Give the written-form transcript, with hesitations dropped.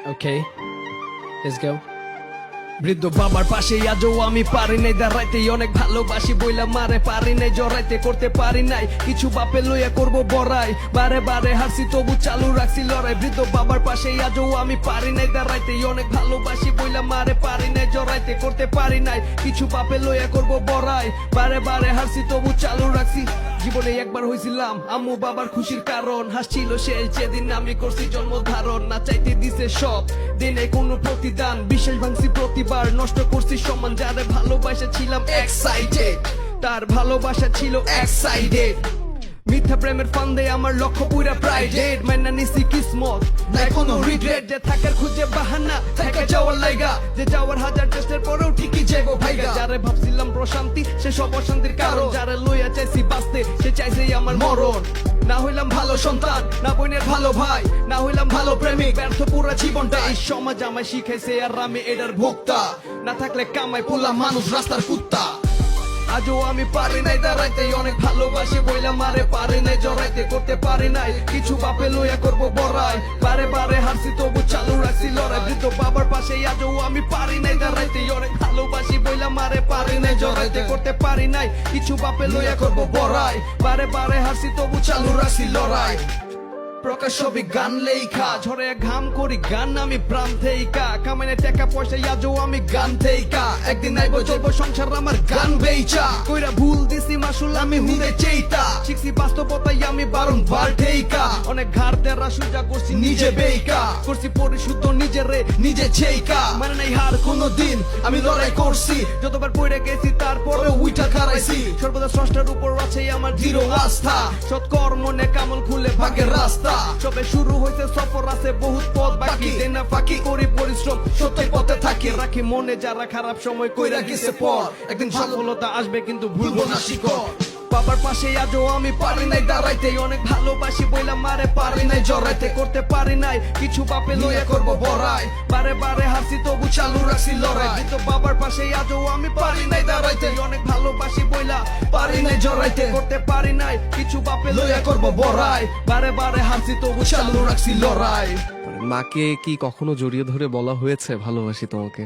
Okay, let's go. বৃদ্ধ বাবার পাশে আজও আমি পারি নাই দাঁড়াইতে, অনেক ভালোবাসি বইলা মারে পারি নাই জড়াইতে, করতে পারি নাই কিছু বাপে লইয়া করব বড়াই, বারে বারে হাসি তবু চালু রাখছি লড়াই। বৃদ্ধ বাবার পাশে আজও আমি পারি নাই দাঁড়াইতে, অনেক ভালোবাসি বইলা মারে পারি নাই জড়াইতে, করতে পারি নাই কিছু বাপে লইয়া করব বড়াই, বারে বারে হাসি তবু চালু রাখছি। জীবনে একবার হয়েছিলাম আম্মু বাবার খুশির কারণ, হাসছিল শেষ যেদিন আমি করছি জন্ম ধারণ, না চাইতে দিছে সব দিনে কোনো প্রতিদান, বিশেষ ভাঙছি প্রতিবার, নষ্ট করছি সম্মান, যারে ভালোবাসা ছিলাম এক্সাইটেড তার ভালোবাসা ছিল এক্সাইটেড। মিথ্যা প্রেমের ফান্দে আমার লক্ষ্য পুরা প্রাইডেড, মাইনা নিছি কিসমত নাই কোনো রিগ্রেট, যে থাকার খুঁজে বাহানা থেকে যাওয়ার লাইগা, যে যাওয়ার হাজার চেষ্টার পরেও ঠিকই যাবো ভাইগা। যারে ভাবছিলাম প্রশান্তি সে সব অশান্তির কারণ, যারে লইয়া চাইছি বাঁচতে সে চাইছে আমার মরণ। না হইলাম ভালো সন্তান, না বোনের ভালো ভাই, না হইলাম ভালো প্রেমিক, ব্যর্থ পুরা জীবনটা এই সমাজ আমায় শিখাইছে আর আমি এটার ভোক্তা, না থাকলে কামাই পোলা মানুষ রাস্তার কুত্তা। আজও আমি পারি নাই দাঁড়াইতে, অনেক ভালোবাসি বইলা মারে পারি নাই জড়াইতে, করতে পারি নাই কিছু বাপে লইয়া করবো বড়াই, বারে বারে হাসি তবু চালু রাখছি লড়াই। বৃদ্ধ বাবার পাশে আজও আমি পারি নাই দাঁড়াইতে, অনেক ভালোবাসি বইলা মারে পারি নাই জড়াইতে, করতে পারি নাই কিছু বাপে লইয়া করবো বড়াই, বারে বারে হাসি তবু চালু রাখছি লড়াই। প্রকাশ ছবি গান লেখা ঝরে ঘাম করি গান আমি প্রাণ থেইকা, কামাইনে টাকা পয়সা আজও আমি গান থেইকা, একদিন আইবো চলবো সংসার আমার গান বেইচা, কইরা ভুল দিছি মাসুল আমি হুদে চেইতা, শিখছি বাস্তবতাই আমি বারংবার ঠেইকা, অনেক ঘাড় দেরা সুজা করছি নিজে বেইকা, করছি পরিশুদ্ধ নিজেরে নিজে ছেইকা, মানে নাই হার কোনো দিন আমি লড়াই করছি, যতবার পড়ে গেছি তারপরে উইঠা খারাইছি, সর্বদা স্রষ্টার উপর আছে আমার দৃঢ় আস্থা, সৎকর্ম নে কামল খুলে ভাগ্যের রাস্তা, সবে শুরু হয়েছে সফর আছে বহুত পথ বাকি, দেনা ফাঁকি করি পরিশ্রম সত্যের পথে থাকি, রাখি মনে যারা খারাপ সময় কইরা গেছে পর, একদিন সফলতা আসবে কিন্তু ভুলবো না শিকড়। বাবার পাশে আজও আমি পারি নাই দাঁড়াইতে, অনেক ভালোবাসি বইলা মারে পারি নাই জড়াইতে, করতে পারি নাই কিছু বাপে লইয়া করবো বড়াই, বারে বারে হাসি তবু চালু রাখছি লড়াই। কিন্তু বাবার পাশে আজও আমি পারি নাই দাঁড়াইতে, অনেক ভালোবাসি বইলা পারি নাই জড়াইতে, করতে পারি নাই কিছু বাপে লইয়া করবো বড়াই, বারে বারে হাসি তবু চালু রাখছি লড়াই। মাকে কি কখনো জড়িয়ে ধরে বলা হয়েছে ভালোবাসি তোমাকে?